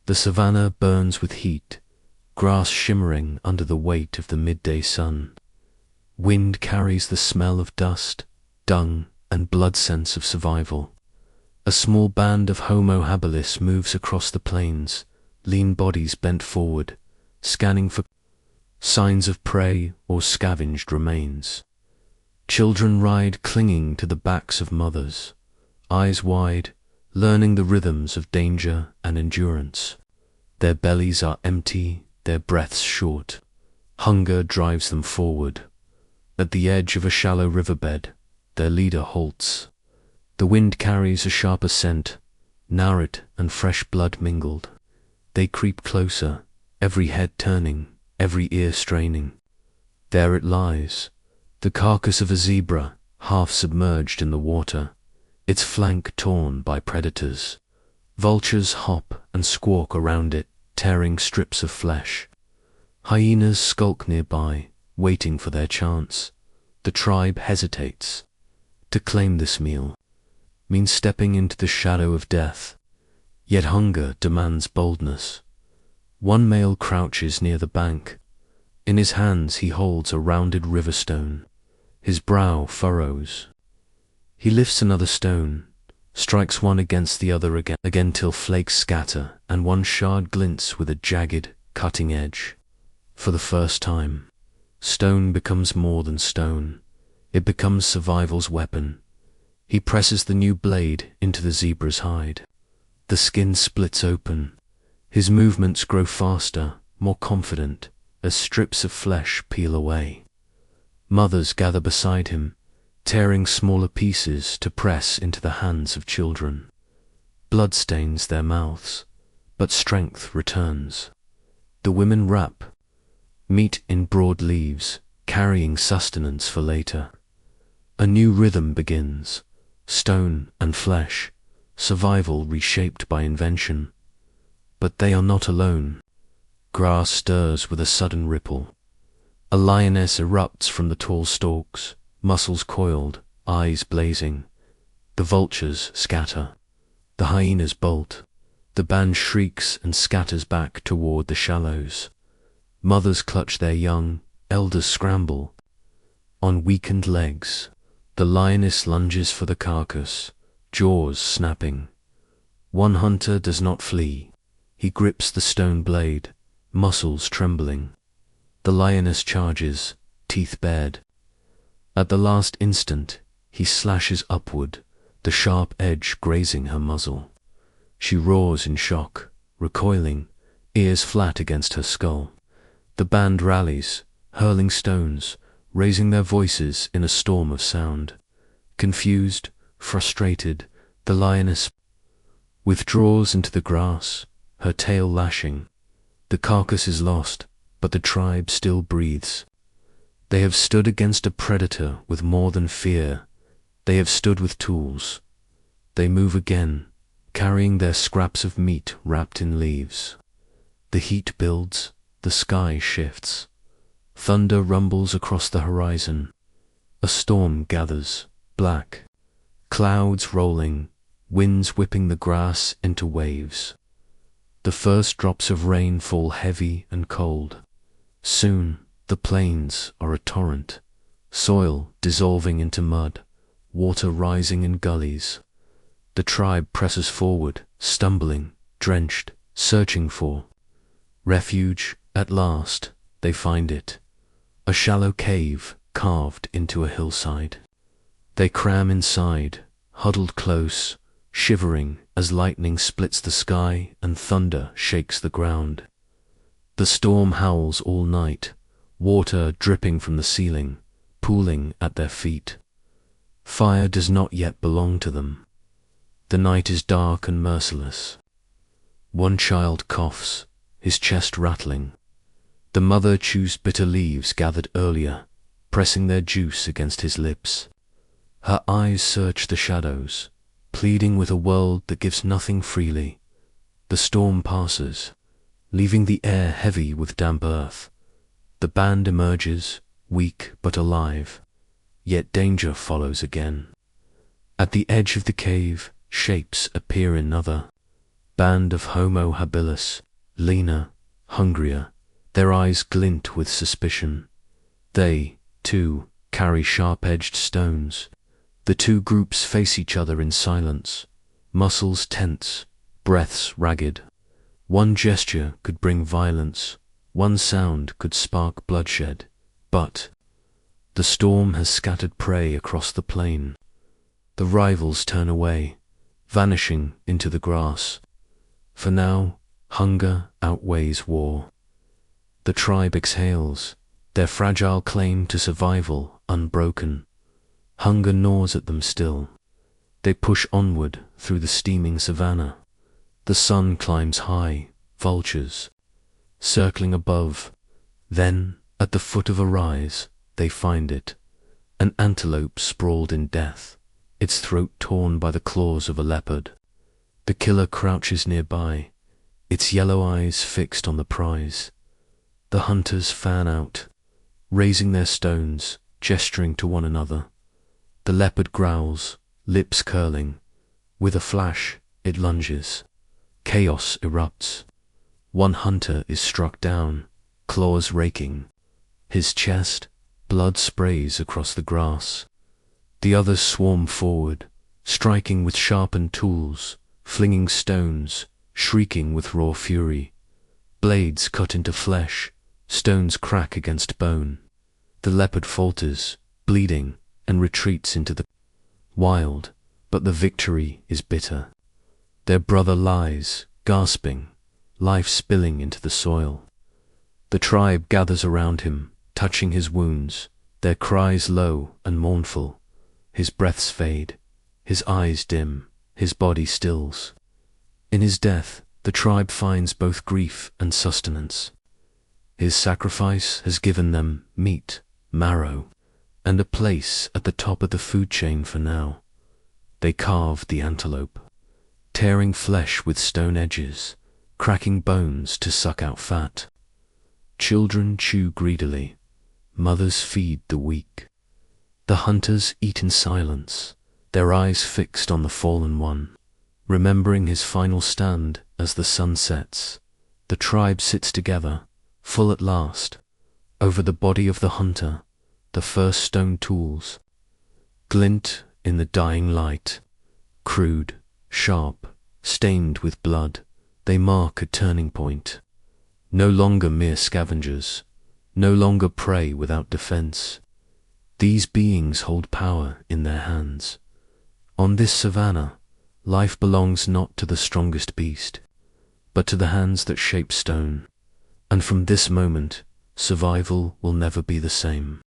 The savanna burns with heat, grass shimmering under the weight of the midday sun. Wind carries the smell of dust, dung, and blood sense of survival. A small band of Homo habilis moves across the plains, lean bodies bent forward, scanning for signs of prey or scavenged remains. Children ride clinging to the backs of mothers, eyes wide, learning the rhythms of danger and endurance. Their bellies are empty, their breaths short. Hunger drives them forward. At the edge of a shallow riverbed, their leader halts. The wind carries a sharper scent, narid and fresh blood mingled. They creep closer, every head turning, every ear straining. There it lies, the carcass of a zebra, half submerged in the water, its flank torn by predators. Vultures hop and squawk around it, tearing strips of flesh. Hyenas skulk nearby, waiting for their chance. The tribe hesitates. To claim this meal means stepping into the shadow of death, yet hunger demands boldness. One male crouches near the bank. In his hands he holds a rounded river stone. His brow furrows. He lifts another stone, strikes one against the other again till flakes scatter and one shard glints with a jagged, cutting edge. For the first time, stone becomes more than stone. It becomes survival's weapon. He presses the new blade into the zebra's hide. The skin splits open. His movements grow faster, more confident, as strips of flesh peel away. Mothers gather beside him, tearing smaller pieces to press into the hands of children. Blood stains their mouths, but strength returns. The women wrap meat in broad leaves, carrying sustenance for later. A new rhythm begins, stone and flesh, survival reshaped by invention. But they are not alone. Grass stirs with a sudden ripple. A lioness erupts from the tall stalks, muscles coiled, eyes blazing. The vultures scatter. The hyenas bolt. The band shrieks and scatters back toward the shallows. Mothers clutch their young, elders scramble. On weakened legs, the lioness lunges for the carcass, jaws snapping. One hunter does not flee. He grips the stone blade, muscles trembling. The lioness charges, teeth bared. At the last instant, he slashes upward, the sharp edge grazing her muzzle. She roars in shock, recoiling, ears flat against her skull. The band rallies, hurling stones, raising their voices in a storm of sound. Confused, frustrated, the lioness withdraws into the grass, her tail lashing. The carcass is lost, but the tribe still breathes. They have stood against a predator with more than fear. They have stood with tools. They move again, carrying their scraps of meat wrapped in leaves. The heat builds, the sky shifts. Thunder rumbles across the horizon. A storm gathers, black. Clouds rolling, winds whipping the grass into waves. The first drops of rain fall heavy and cold. Soon, the plains are a torrent, soil dissolving into mud, water rising in gullies. The tribe presses forward, stumbling, drenched, searching for refuge. At last, they find it. A shallow cave carved into a hillside. They cram inside, huddled close, shivering as lightning splits the sky and thunder shakes the ground. The storm howls all night, water dripping from the ceiling, pooling at their feet. Fire does not yet belong to them. The night is dark and merciless. One child coughs, his chest rattling. The mother chews bitter leaves gathered earlier, pressing their juice against his lips. Her eyes search the shadows, pleading with a world that gives nothing freely. The storm passes, leaving the air heavy with damp earth. The band emerges, weak but alive, yet danger follows again. At the edge of the cave, shapes appear in another. band of Homo habilis, leaner, hungrier, their eyes glint with suspicion. They, too, carry sharp-edged stones. The two groups face each other in silence, muscles tense, breaths ragged. One gesture could bring violence, one sound could spark bloodshed, but the storm has scattered prey across the plain. The rivals turn away, vanishing into the grass. For now, hunger outweighs war. The tribe exhales, their fragile claim to survival unbroken. Hunger gnaws at them still. They push onward through the steaming savanna. The sun climbs high, vultures, circling above. Then, at the foot of a rise, they find it. An antelope sprawled in death, its throat torn by the claws of a leopard. The killer crouches nearby, its yellow eyes fixed on the prize. The hunters fan out, raising their stones, gesturing to one another. The leopard growls, lips curling. With a flash, it lunges. Chaos erupts. One hunter is struck down, claws raking. His chest, blood sprays across the grass. The others swarm forward, striking with sharpened tools, flinging stones, shrieking with raw fury. Blades cut into flesh, stones crack against bone. The leopard falters, bleeding, and retreats into the wild, but the victory is bitter. Their brother lies, gasping, life spilling into the soil. The tribe gathers around him, touching his wounds, their cries low and mournful. His breaths fade, his eyes dim, his body stills. In his death, the tribe finds both grief and sustenance. His sacrifice has given them meat, marrow, and a place at the top of the food chain for now. They carve the antelope, tearing flesh with stone edges, cracking bones to suck out fat. Children chew greedily, mothers feed the weak. The hunters eat in silence, their eyes fixed on the fallen one. Remembering his final stand as the sun sets, the tribe sits together, full at last. Over the body of the hunter, the first stone tools glint in the dying light. Crude, sharp, stained with blood, they mark a turning point. No longer mere scavengers, no longer prey without defense. These beings hold power in their hands. On this savanna, life belongs not to the strongest beast, but to the hands that shape stone. And from this moment, survival will never be the same.